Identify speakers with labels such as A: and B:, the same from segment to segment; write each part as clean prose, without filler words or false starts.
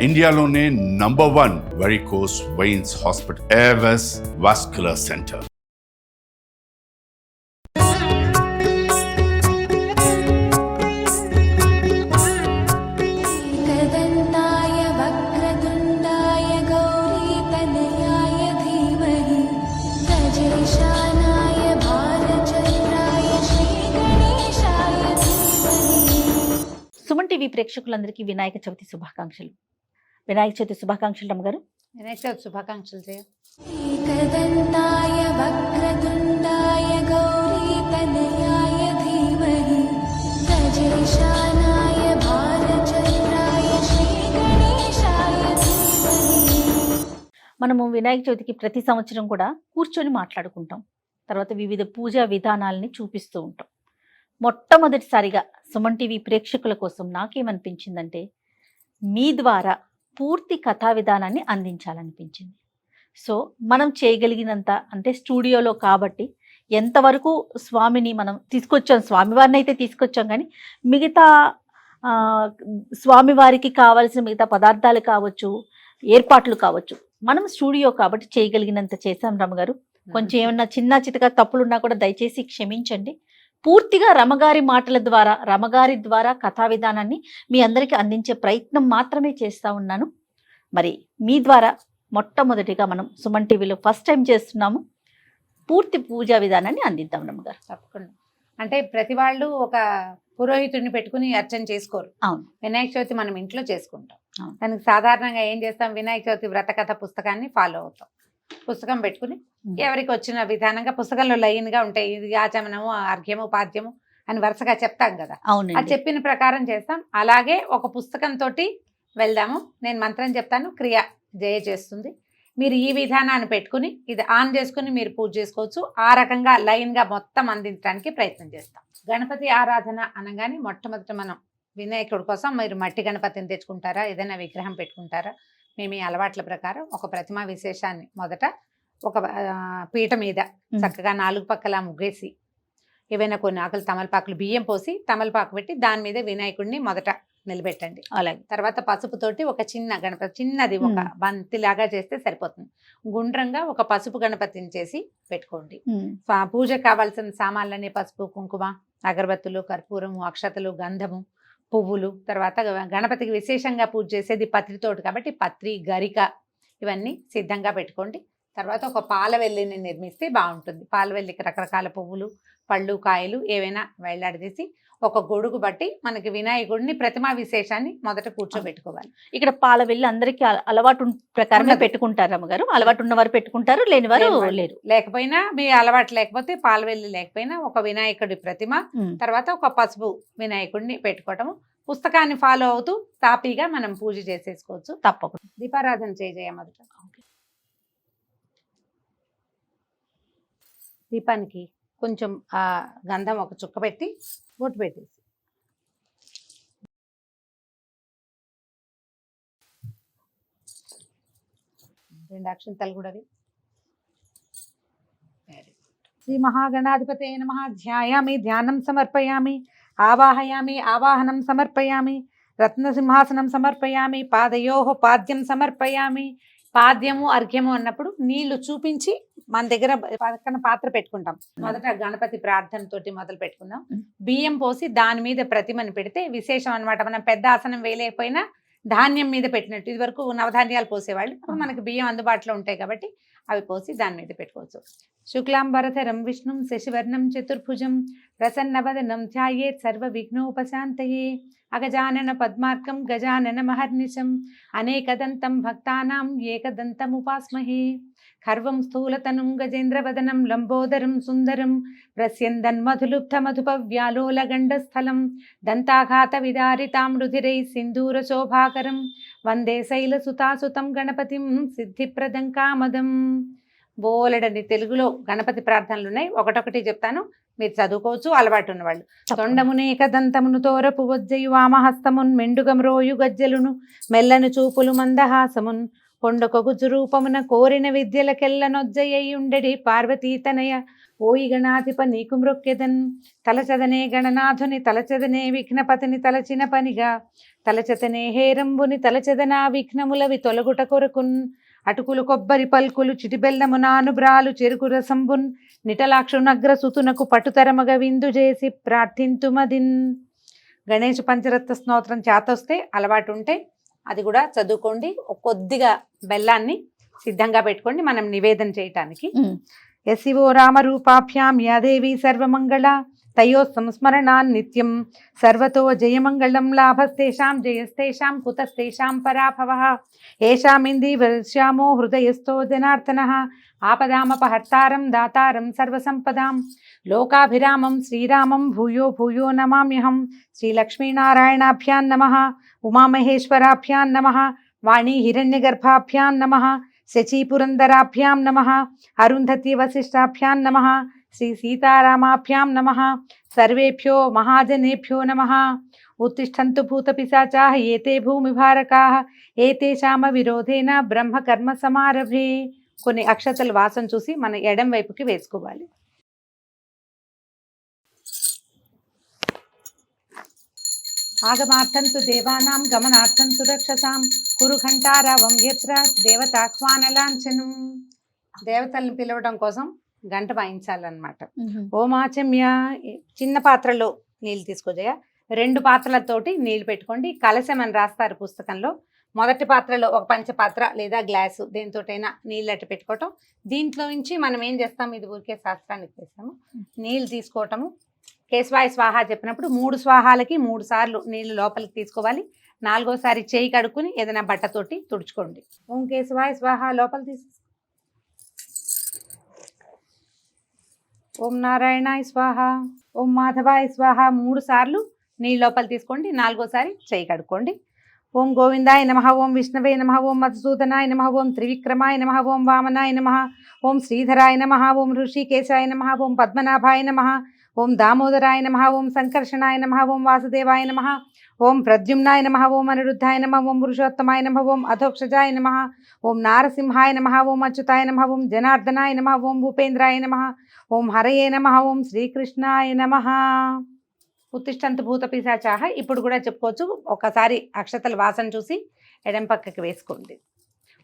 A: ఇండియాలోనే #1 varicose veins hospital Avis vascular centre.
B: Suman TV ప్రేక్షకులందరికీ వినాయక చవితి శుభాకాంక్షలు. వినాయక చవితి శుభాకాంక్షలు రమ్మగారు.
C: వినాయక చవితి శుభాకాంక్షలు చేయ.
B: మనము వినాయక చవితికి ప్రతి సంవత్సరం కూడా కూర్చొని మాట్లాడుకుంటాం. తర్వాత వివిధ పూజా విధానాలని చూపిస్తూ ఉంటాం. మొట్టమొదటిసారిగా సుమన్ టీవీ ప్రేక్షకుల కోసం నాకేమనిపించిందంటే మీ ద్వారా పూర్తి కథా విధానాన్ని అందించాలనిపించింది. సో మనం చేయగలిగినంత, అంటే స్టూడియోలో కాబట్టి ఎంతవరకు స్వామిని మనం తీసుకొచ్చాం, స్వామివారిని అయితే తీసుకొచ్చాం, కానీ మిగతా స్వామివారికి కావాల్సిన మిగతా పదార్థాలు కావచ్చు, ఏర్పాట్లు కావచ్చు, మనం స్టూడియో కాబట్టి చేయగలిగినంత చేశాం రమగారు. కొంచెం ఏమన్నా చిన్న చితక తప్పులున్నా కూడా దయచేసి క్షమించండి. పూర్తిగా రమగారి మాటల ద్వారా, రమగారి ద్వారా కథా విధానాన్ని మీ అందరికీ అందించే ప్రయత్నం మాత్రమే చేస్తూ ఉన్నాను. మరి మీ ద్వారా మొట్టమొదటిగా మనం సుమన్ టీవీలో ఫస్ట్ టైం చేస్తున్నాము. పూర్తి పూజా విధానాన్ని అందిద్దాం రమగారు.
C: తప్పకుండా. అంటే ప్రతి వాళ్ళు ఒక పురోహితుడిని పెట్టుకుని అర్చన చేసుకోరు.
B: అవును.
C: వినాయక చవితి మనం ఇంట్లో చేసుకుంటాం.
B: అవును.
C: దానికి సాధారణంగా ఏం చేస్తాం, వినాయక చవితి వ్రతకథ పుస్తకాన్ని ఫాలో అవుతాం. పుస్తకం పెట్టుకుని ఎవరికి వచ్చిన విధానంగా పుస్తకంలో లైన్గా ఉంటాయి, ఇది ఆచమనము, అర్ఘ్యము, పాద్యము అని వరుసగా చెప్తాం కదా.
B: అవును.
C: అది చెప్పిన ప్రకారం చేస్తాం. అలాగే ఒక పుస్తకంతో వెళ్దాము. నేను మంత్రం చెప్తాను, క్రియ జయ చేస్తుంది. మీరు ఈ విధానాన్ని పెట్టుకుని ఇది ఆన్ చేసుకుని మీరు పూజ చేసుకోవచ్చు. ఆ రకంగా లైన్గా మొత్తం అందించడానికి ప్రయత్నం చేస్తాం. గణపతి ఆరాధన అనగానే మొట్టమొదట మనం వినాయకుడి కోసం మీరు మట్టి గణపతిని తెచ్చుకుంటారా, ఏదైనా విగ్రహం పెట్టుకుంటారా? మేము ఈ అలవాట్ల ప్రకారం ఒక ప్రతిమా విశేషాన్ని మొదట ఒక పీట మీద చక్కగా 4 పక్కల ముగ్గేసి ఏవైనా కొన్ని ఆకులు తమలపాకులు బియ్యం పోసి తమలపాకు పెట్టి దాని మీద వినాయకుడిని మొదట నిలబెట్టండి. అలాగే తర్వాత పసుపుతోటి ఒక చిన్న గణపతి, చిన్నది ఒక బంతిలాగా చేస్తే సరిపోతుంది. గుండ్రంగా ఒక పసుపు గణపతిని చేసి పెట్టుకోండి. పూజకు కావాల్సిన సామాన్లన్నీ పసుపు, కుంకుమ, అగరబత్తులు, కర్పూరము, అక్షతలు, గంధము, పువ్వులు. తర్వాత గణపతికి విశేషంగా పూజ చేసేది పత్రితోటి కాబట్టి పత్రి, గరిక ఇవన్నీ సిద్ధంగా పెట్టుకోండి. తర్వాత ఒక పాలవెల్లిని నిర్మిస్తే బాగుంటుంది. పాలవెల్లికి రకరకాల పువ్వులు, పళ్ళు, కాయలు ఏవైనా వేలాడదీసి ఒక గొడుగు బట్టి మనకి వినాయకుడిని ప్రతిమా విశేషాన్ని మొదట కూర్చోబెట్టుకోవాలి.
B: ఇక్కడ పాలవెల్లి అందరికీ అలవాటు ప్రకారంగా పెట్టుకుంటారు రమ్మగారు. అలవాటు ఉన్నవారు పెట్టుకుంటారు, లేని వారు లేరు.
C: లేకపోయినా మీ అలవాటు లేకపోతే పాలవెల్లి లేకపోయినా ఒక వినాయకుడి ప్రతిమ, తర్వాత ఒక పసుపు వినాయకుడిని పెట్టుకోవటము. పుస్తకాన్ని ఫాలో అవుతూ తాపీగా మనం పూజ చేసేసుకోవచ్చు.
B: తప్పకుండా.
C: దీపారాధన చేయ మొదట. దీపానికి కొంచెం ఆ గంధం ఒక చుక్క పెట్టి బొట్టు పెట్టేసి రెండు అక్షంతలు కూడా శ్రీ మహాగణాధిపతే నమః. ధ్యాయామి, ధ్యానం సమర్పయామి, ఆవాహయామి, ఆవాహనం సమర్పయామి, రత్నసింహాసనం సమర్పయామి, పాదయోః పాద్యం సమర్పయామి. పాద్యము, అర్ఘ్యము అన్నప్పుడు నీళ్లు చూపించి మన దగ్గర పక్కన పాత్ర పెట్టుకుంటాం. మొదట గణపతి ప్రార్థనతోటి మొదలు పెట్టుకుందాం. బియ్యం పోసి దాని మీద ప్రతిమని పెడితే విశేషం అనమాట. మనం పెద్ద ఆసనం వేయలేకపోయినా ధాన్యం మీద పెట్టినట్టు. ఇది వరకు నవధాన్యాలు పోసేవాళ్ళు, ఇప్పుడు మనకి బియ్యం అందుబాటులో ఉంటాయి కాబట్టి అవి పోసి దాని మీద పెట్టుకోవచ్చు. శుక్లాంబరధరం విష్ణుం శశివర్ణం చతుర్భుజం ప్రసన్నవదనం ధ్యాయేత్ సర్వ విఘ్నోపశాంతయే. అగజానన పద్మార్కం గజానన మహర్నిశం అనేకదంతం భక్తానాం ఏకదంతముపాస్మహే. ఖర్వం స్థూలతనుం గజేంద్రవదనం లంబోదరం సుందరం ప్రస్యందన్మధులుబ్ధమధుపవ్యాలోలగండస్థలం దంతాఘాత విదారితాం రుధిరై సింధూర శోభాకరం వందే శైలసుతాసుతం గణపతిం సిద్ధిప్రదం కామదం. బోలెడని తెలుగులో గణపతి ప్రార్థనలు ఉన్నాయి. ఒకటొకటి చెప్తాను, మీరు చదువుకోవచ్చు అలవాటు ఉన్నవాళ్ళు. తొండమునేక దంతమును తోరపు వజ్జయు వామహస్తమున్ మెండుగమ్రోయు గజ్జలును మెల్లను చూపులు మందహాసమున్ కొండకొగుజు రూపమున కోరిన విద్యలకెల్ల నొజ్జయ్యుండెడి పార్వతీతనయ ఓయి గణాధిప నీకు మృక్కెదన్ తలచదనే గణనాథుని తలచదనే విఘ్నపతిని తలచిన పనిగా తలచతనే హేరంబుని తలచదనా విఘ్నములవి తొలగుట కొరకున్ అటుకులు కొబ్బరి పల్కులు చిటిబెల్లము నానుబ్రాలు చెరుకు రసంబున్ నిటలాక్షునగ్ర సుతునకు పటుతరమగ విందు చేసి ప్రార్థింతుమదిన్. గణేష్ పంచరత్న స్తోత్రం చేతొస్తే అలవాటు ఉంటే అది కూడా చదువుకోండి. కొద్దిగా బెల్లాన్ని సిద్ధంగా పెట్టుకోండి మనం నివేదన చేయటానికి. యశివో రామరూపాభ్యాం యాదేవి సర్వమంగళ తయో సంస్మరణాన్ నిత్యం సర్వతో జయమంగళం లాభస్తేషాం జయస్తేషాం కుతస్తేషాం పరాభవః ఏషామింది వర్ష్యామో హృదయస్థో జనార్దనః ఆపదామపహర్తారం దాతారం సర్వసంపదాం లోకాభిరామం శ్రీరామం భూయో భూయో నమామ్యహం. శ్రీలక్ష్మీనారాయణాభ్యాం నమః, ఉమామహేశ్వరాభ్యాం నమః, వాణీ హిరణ్యగర్భాభ్యాం నమః, శచీపురందరాభ్యాం నమః, అరుంధతి వశిష్టాభ్యాం నమః, శ్రీ సీతారామాభ్యాం నమః. సర్వేభ్యో మహాజనేభ్యో నమః. ఉత్తిష్టంతు భూతపిశాచాః ఏతే భూమిభారకాః ఏతేషామ విరోధేన బ్రహ్మకర్మ సమారభే. కొన్ని అక్షతలు వాసన చూసి మన ఎడం వైపుకి వేసుకోవాలి. ఆగమార్థంతు దేవానాం గమనార్థంతు రక్షసాం కురు ఘంటారావం యత్ర దేవతాహ్వానలాంఛనం. దేవతల్ని పిలవడం కోసం గంట వాయించాలన్నమాట. ఓమాచమ్య. చిన్న పాత్రలో నీళ్ళు తీసుకోజయ. 2 పాత్రలతోటి నీళ్లు పెట్టుకోండి. కలశం అని రాస్తారు పుస్తకంలో. మొదటి పాత్రలో ఒక పంచపాత్ర లేదా గ్లాసు దేనితోటైనా నీళ్ళు అట్టు పెట్టుకోవటం. దీంట్లో నుంచి మనం ఏం చేస్తాం, ఇది ఊరికే శాస్త్రానికి చేస్తాము. నీళ్ళు తీసుకోవటము. కేశవాయ స్వాహ చెప్పినప్పుడు 3 స్వాహాలకి 3 సార్లు నీళ్లు లోపలికి తీసుకోవాలి. 4వసారి చేయి కడుక్కుని ఏదైనా బట్టతోటి తుడుచుకోండి. ఓం కేశవాయ స్వాహ లోపల తీసు. ఓం నారాయణాయ స్వాహ, ఓం మాధవాయ స్వాహ 3 సార్లు నీళ్ళు లోపల తీసుకోండి. 4వసారి చేయి కడుక్కోండి. ఓం గోవిందాయ నమః, ఓం విష్ణవే నమః, ఓం మధుసూదనాయ నమః, ఓం త్రివిక్రమాయ నమః, ఓం వామనాయ నమః, ఓం శ్రీధరాయ నమః, ఓం ఋషికేశాయ నమః, ఓం పద్మనాభాయ నమః, ఓం దామోదరాయ నమః, ఓం సంకర్షణాయ నమః, ఓం వాసుదేవాయ నమః, ఓం ప్రద్యుమ్నాయ నమః, ఓం అనిరుద్ధాయ నమః, ఓం పురుషోత్తమాయ నమః, ఓం అధోక్షజాయ నమః, ఓం నారసింహాయ నమః, ఓం అచ్యుతాయ నమః, ఓం జనార్దనాయ నమః, ఓం భూపేంద్రాయ నమః, ఓం హరయే నమః, ఓం శ్రీకృష్ణాయ నమః. ఉత్తిష్టంతు భూత పిశాచాః. ఇప్పుడు కూడా చెప్పుకోవచ్చు. ఒకసారి అక్షతల వాసన చూసి ఎడం పక్కకి వేసుకోండి.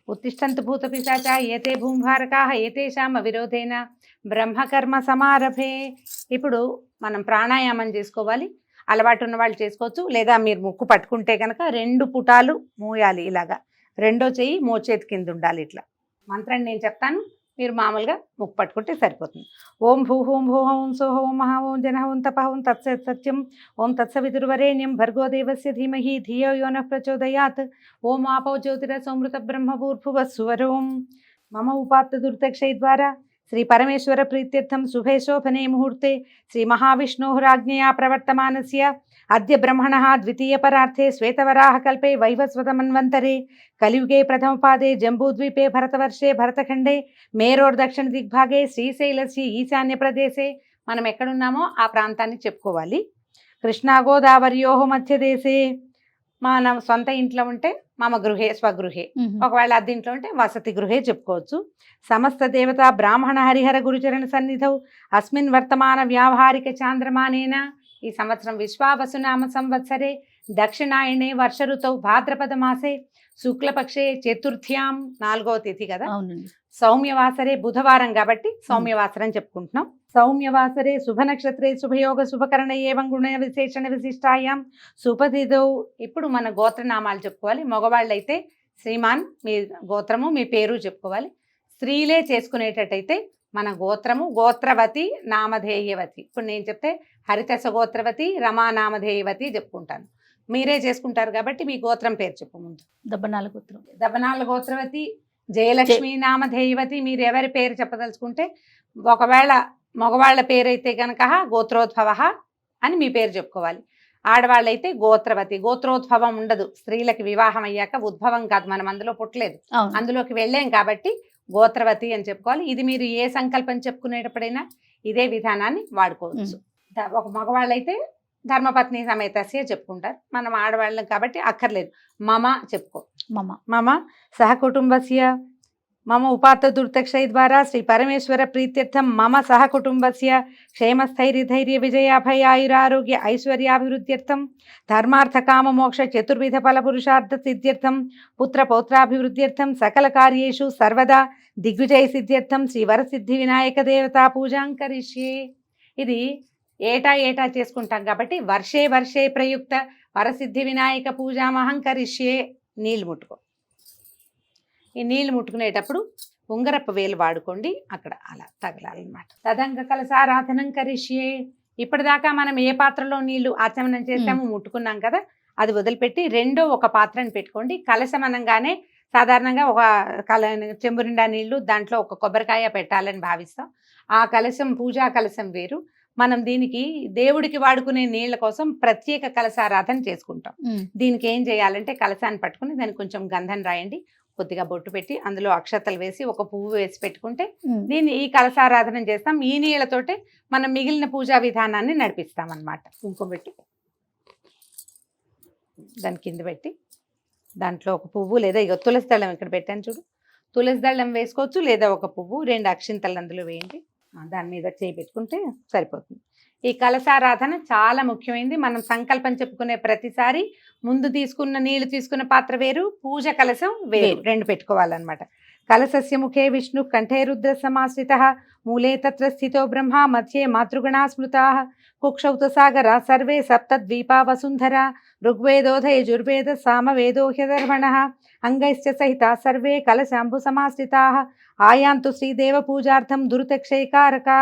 C: ఉత్తిష్టంతు భూత పిశాచాః ఏతే భూమిభారకాః ఏతేషామ విరోధేన బ్రహ్మకర్మ సమారభే. ఇప్పుడు మనం ప్రాణాయామం చేసుకోవాలి. అలవాటు ఉన్న వాళ్ళు చేసుకోవచ్చు. లేదా మీరు ముక్కు పట్టుకుంటే కనుక 2 పుటాలు మూయాలి. ఇలాగా 2వ చెయ్యి మోచేతి కింద ఉండాలి. ఇట్లా మంత్రాన్ని నేను చెప్తాను, మీరు మామూలుగా ముక్కు పట్టుకుంటే సరిపోతుంది. ఓం భూహోం భూహోం సోహోం మహా ఓం జనః ఓం తపః ఓం తత్సత్ సత్యం ఓం తత్సవితుర్వరేణ్యం భర్గో దేవస్య ధీమహి ధియో యో నః ప్రచోదయాత్. ఓం ఆపో జ్యోతిరసోమృత బ్రహ్మ భూర్భువస్సువరోం. మమ ఉపాత్త దుర్దక్షై ద్వారా శ్రీ పరమేశ్వర ప్రీత్యర్థం శుభే శోభనే ముహూర్తే శ్రీ మహావిష్ణోరాజ్ఞయా ప్రవర్తమానస్య అద్య బ్రహ్మణః ద్వితీయ పరార్థే శ్వేతవరాహ కల్పే వైవస్వతమన్వంతరే కలియుగే ప్రథమపాదే జంబూద్వీపే భరతవర్షే భరతఖండే మేరోర్దక్షిణ దిగ్భాగే శ్రీశైలస్య ఈశాన్య ప్రదేశే. మనం ఎక్కడున్నామో ఆ ప్రాంతాన్ని చెప్పుకోవాలి. కృష్ణా గోదావరియోహ మధ్యదేశే. మన సొంత ఇంట్లో ఉంటే మమ గృహే స్వగృహే, ఒకవేళ అద్దె ఇంట్లో ఉంటే వసతి గృహే చెప్పుకోవచ్చు. సమస్త దేవత బ్రాహ్మణ హరిహర గురుచరణ సన్నిధౌ అస్మిన్ వర్తమాన వ్యావహారిక చాంద్రమానేన. ఈ సంవత్సరం విశ్వావసునామ సంవత్సరే దక్షిణాయనే వర్ష ఋతౌ భాద్రపద మాసే శుక్లపక్షే చతుర్థ్యాం 4వ తిథి కదా. సౌమ్యవాసరే బుధవారం కాబట్టి సౌమ్యవాసరం చెప్పుకుంటున్నాం. సౌమ్యవాసరే శుభ నక్షత్రే శుభయోగ శుభకరణ ఏవం గుణ విశేషణ విశిష్టాయాం సుపతిథౌ. ఇప్పుడు మన గోత్రనామాలు చెప్పుకోవాలి. మగవాళ్ళైతే శ్రీమాన్ మీ గోత్రము మీ పేరు చెప్పుకోవాలి. స్త్రీలే చేసుకునేటట్టయితే మన గోత్రము గోత్రవతి నామధేయవతి. ఇప్పుడు నేను చెప్తే హరితస గోత్రవతి రమా నామధేయవతి చెప్పుకుంటాను. మీరే చేసుకుంటారు కాబట్టి మీ గోత్రం పేరు చెప్పు ముందు.
B: దబ్బనాల గోత్రం.
C: దబ్బనాల గోత్రవతి, జయలక్ష్మి నామధేయవతి. మీరు ఎవరి పేరు చెప్పదలుచుకుంటే, ఒకవేళ మగవాళ్ళ పేరైతే కనుక గోత్రోద్భవ అని మీ పేరు చెప్పుకోవాలి. ఆడవాళ్ళైతే గోత్రవతి. గోత్రోద్భవం ఉండదు. స్త్రీలకి వివాహం అయ్యాక ఉద్భవం కాదు, మనం అందులో పుట్టలేదు, అందులోకి వెళ్ళాం కాబట్టి గోత్రవతి అని చెప్పుకోవాలి. ఇది మీరు ఏ సంకల్పం చెప్పుకునేటప్పుడైనా ఇదే విధానాన్ని వాడుకోవచ్చు. ఒక మగవాళ్ళైతే ధర్మపత్ని సమేతస్య చెప్పుకుంటారు. మనం ఆడవాళ్ళం కాబట్టి అక్కర్లేదు. మమ చెప్పుకో. మమ సహకుటుంబస్య మమ ఉపాత్త దుర్దక్షై ద్వారా శ్రీ పరమేశ్వర ప్రీత్యర్థం మమ సహ కుటుంబస్య క్షేమస్థైర్య విజయాభయాయురారోగ్య ఐశ్వర్యాభివృద్ధ్యర్థం ధర్మార్థ కామ మోక్ష చతుర్విధ ఫల పురుషార్థ సిద్ధ్యర్థం పుత్ర పౌత్రాభివృద్ధ్యర్థం సకల కార్యేషు సర్వదా దిగ్విజయ సిద్ధ్యర్థం శ్రీ వరసిద్ధి వినాయక దేవతా పూజాం కరిష్యే. ఇది ఏటా చేసుకుంటాం కాబట్టి వర్షే వర్షే ప్రయుక్త వరసిద్ధి వినాయక పూజామహం కరిష్యే. నీళ్ళు ముట్టుకో. ఈ నీళ్లు ముట్టుకునేటప్పుడు ఉంగరపు వేలు వాడుకోండి, అక్కడ అలా తగలాలన్నమాట. తదంగ కలసారాధనం కరిష్యే. ఇప్పటిదాకా మనం ఏ పాత్రలో నీళ్లు ఆచమనం చేసామో ముట్టుకున్నాం కదా, అది వదిలిపెట్టి రెండో ఒక పాత్రను పెట్టుకోండి. కలశం అనగానే సాధారణంగా ఒక చెంబు నిండా నీళ్లు, దాంట్లో ఒక కొబ్బరికాయ పెట్టాలని భావిస్తాం. ఆ కలశం పూజా కలశం వేరు. మనం దీనికి దేవుడికి వాడుకునే నీళ్ల కోసం ప్రత్యేక కలశారాధన చేసుకుంటాం. దీనికి ఏం చేయాలంటే కలశాన్ని పట్టుకుని దానికి కొంచెం గంధం రాయండి, కొద్దిగా బొట్టు పెట్టి అందులో అక్షతలు వేసి ఒక పువ్వు వేసి పెట్టుకుంటే దీన్ని ఈ కలశారాధన చేస్తాం. ఈ నీళ్లతోటే మనం మిగిలిన పూజా విధానాన్ని నడిపిస్తాం అన్నమాట. కుంకుమ పెట్టి దాని కింద పెట్టి దాంట్లో ఒక పువ్వు లేదా ఇక తులసి దళం ఇక్కడ పెట్టాను చూడు, తులసి దళం వేసుకోవచ్చు లేదా ఒక పువ్వు, 2 అక్షింతలు అందులో వేయండి. దాని మీద చేయి పెట్టుకుంటే సరిపోతుంది. ఈ కలశారాధన చాలా ముఖ్యమైనది. మనం సంకల్పం చెప్పుకునే ప్రతిసారి ముందు తీసుకున్న నీళ్లు తీసుకున్న పాత్ర వేరు, పూజ కలశం వేరు, 2 పెట్టుకోవాలన్నమాట. కలశస్య ముఖే విష్ణు కంఠే రుద్ర సమాశ్రిత మూలే తత్ర స్థితో బ్రహ్మ మధ్యే మాతృగణా స్మృతా కుక్షౌత సాగర సర్వే సప్తద్వీపా వసుంధర ఋగ్వేదోధ యజుర్వేద సామవేదో హ్యధర్మణ అంగైశ్చ సహిత సర్వే కలశాంబు సమాశ్రితా ఆయాంతు శ్రీదేవ పూజార్థం దురితక్షయకారకా.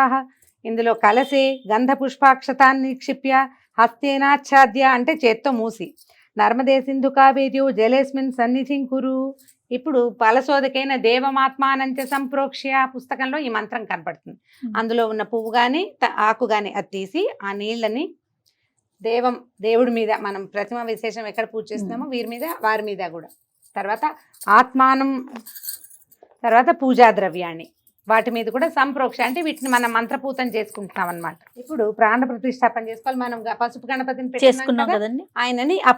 C: ఇందులో కలసే గంధ పుష్పాక్షతాన్ని నిక్షిప్య హస్తేనాచ్ఛాద్య అంటే చేత్తో మూసి నర్మదే సింధు కావేర్యో జలేస్మిన్ సన్నిధిం కురు. ఇప్పుడు ఫలశోధకైన దేవమాత్మానంచ సంప్రోక్ష్య పుస్తకంలో ఈ మంత్రం కనపడుతుంది. అందులో ఉన్న పువ్వు కానీ ఆకు కానీ అది తీసి ఆ నీళ్ళని దేవుడి మీద, మనం ప్రతిమ విశేషం ఎక్కడ పూజ చేస్తున్నామో వీరి మీద వారి మీద కూడా, తర్వాత ఆత్మానం, తర్వాత పూజా ద్రవ్యాన్ని వాటి మీద కూడా సంప్రోక్ష అంటే వీటిని మనం మంత్రపూతం చేసుకుంటున్నాం అన్నమాట. ఇప్పుడు ప్రాణ ప్రతిష్టాపన చేసుకోవాలి. మనం పసుపు గణపతిని
B: చేసుకున్నాం కదండి,
C: ఆయనని ఆ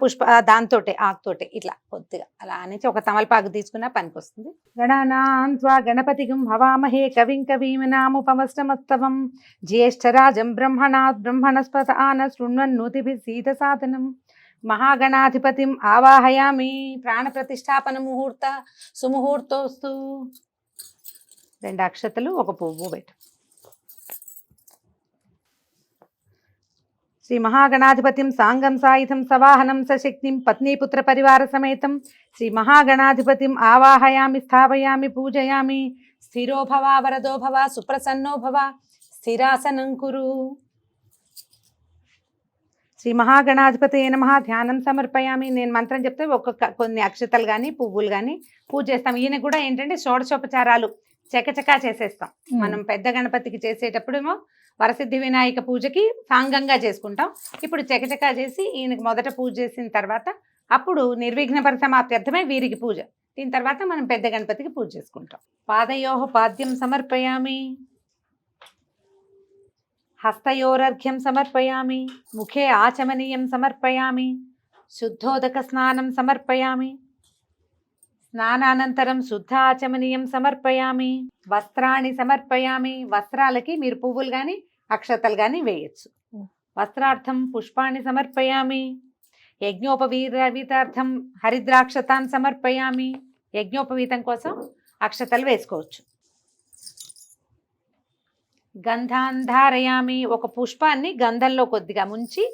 C: దాంతోటే ఆకుతోటే ఇట్లా కొద్దిగా అలా అనేసి ఒక తమలపాకు తీసుకున్నా పనికి వస్తుంది. గణానాన్త్వా గణపతిగం హవామహే కవిం కవీమనాముపమస్తమస్తవం జ్యేష్ఠరాజం బ్రహ్మణస్పత ఆన శృణ్వన్నోతిభిः సీతసాదనం మహాగణాధిపతిం ఆవాహయామి. ప్రాణ ప్రతిష్టాపన ముహూర్త సుముహూర్తోస్తు. 2 అక్షతలు ఒక పువ్వు పెట్టు. శ్రీ మహాగణాధిపతిం సాంగం సాయుధం సవాహనం సశక్తిం పత్నీపుత్ర పరివార సమేతం శ్రీ మహాగణాధిపతిం ఆవాహయామి స్థాపయామి పూజయామి. స్థిరో భవ వరదో భవ సుప్రసన్నో భవ స్థిరాసనం కురు. శ్రీ మహాగణాధిపతి నమః. ధ్యానం సమర్పయామి. నేను మంత్రం చెప్తే కొన్ని అక్షతలు కానీ పువ్వులు కానీ పూజ చేస్తాం. ఈయన కూడా ఏంటంటే షోడశోపచారాలు చకచకా చేసేస్తాం. మనం పెద్ద గణపతికి చేసేటప్పుడేమో వరసిద్ధి వినాయక పూజకి సాంగంగా చేసుకుంటాం. ఇప్పుడు చకచకా చేసి ఈయనకి మొదట పూజ చేసిన తర్వాత అప్పుడు నిర్విఘ్న పరిసమాప్త్యర్థమే వీరికి పూజ. దీని తర్వాత మనం పెద్ద గణపతికి పూజ చేసుకుంటాం. పాదయోః పాద్యం సమర్పయామి, హస్తయోరర్ఘ్యం సమర్పయామి, ముఖే ఆచమనీయం సమర్పయామి, శుద్ధోదక స్నానం సమర్పయామి, స్నానానంతరం శుద్ధ ఆచమనీయం సమర్పయామి, వస్త్రాన్ని సమర్పయామి. వస్త్రాలకి మీరు పువ్వులు కానీ అక్షతలు కానీ వేయచ్చు. వస్త్రార్థం పుష్పాన్ని సమర్పయామి. యజ్ఞోపవీతార్థం హరిద్రాక్షతాన్ సమర్పయామి. యజ్ఞోపవీతం కోసం అక్షతలు వేసుకోవచ్చు. గంధాన్ ధారయామి. ఒక పుష్పాన్ని గంధంలో కొద్దిగా ముంచి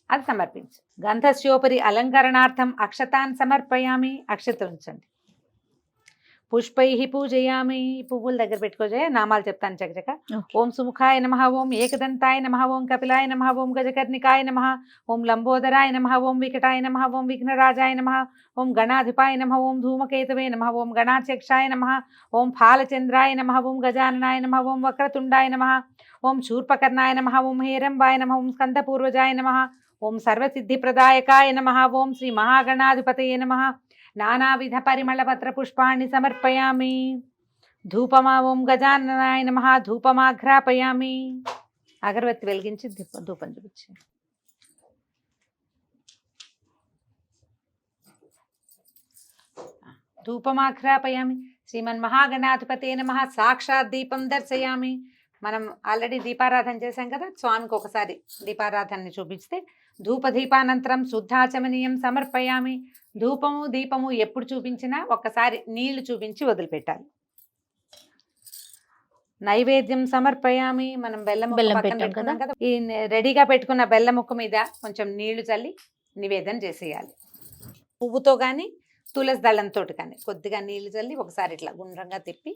C: అది సమర్పించు. గంధస్యోపరి అలంకరణార్థం అక్షతాన్ సమర్పయామి. అక్షత ఉంచండి. పుష్పై పూజయామి. పువ్వుల దగ్గర పెట్టుకోజాయ. నామాలు చెప్తాను చకచక. ఓం సుముఖాయ నమః, ఓం ఏకదంతాయ నమః, ఓం కపిలాయ నమః, ఓం గజకర్ణికాయ నమః, ఓం లంబోదరాయ నమః, ఓం వికటాయ నమః, ఓం విఘ్నరాజాయ నమః, ఓం గణాధిపాయ నమః, ఓం ధూమకేతవే నమః, ఓం గణాధ్యక్షాయ నమః, ఓం ఫాలచంద్రాయ నమః, ఓం గజాననాయ నమః, ఓం వక్రతుండాయ నమః, ఓం శూర్పకర్ణాయ నమః, ఓం హేరంబాయ నమః, ఓం స్కందపూర్వజాయ నమః, ఓం సర్వసిద్ధిప్రదాయకాయ నమః, ఓం శ్రీ మహాగణాధిపతయే నమః. నానావిధ పరిమళపత్ర పుష్పాన్ని సమర్పయామి. ధూపమా ఓం గజాననాయ నమః. ధూపమాఘ్రాపయామి. అగరబత్తి వెలిగించి ధూపం చూపించి. ధూపమాఘ్రాపయామి. శ్రీమన్మహాగణాధిపతే నమః. సాక్షాత్ దీపం దర్శయామి. మనం ఆల్రెడీ దీపారాధన చేశాం కదా, స్వామికి ఒకసారి దీపారాధనని చూపిస్తే ధూపదీపానంతరం శుద్ధాచమనీయం సమర్పయామి. ధూపము దీపము ఎప్పుడు చూపించినా ఒక్కసారి నీళ్లు చూపించి వదిలిపెట్టాలి. నైవేద్యం సమర్పయామి. మనం బెల్లం
B: బెల్లం
C: పక్కన
B: పెట్టాం
C: పెట్టుకున్నాం కదా, ఈ రెడీగా పెట్టుకున్న బెల్లం ముక్క మీద కొంచెం నీళ్లు చల్లి నివేదన చేసేయాలి. పువ్వుతో కానీ తులసి దళంతో కానీ కొద్దిగా నీళ్లు చల్లి ఒకసారి ఇట్లా గుండ్రంగా తిప్పి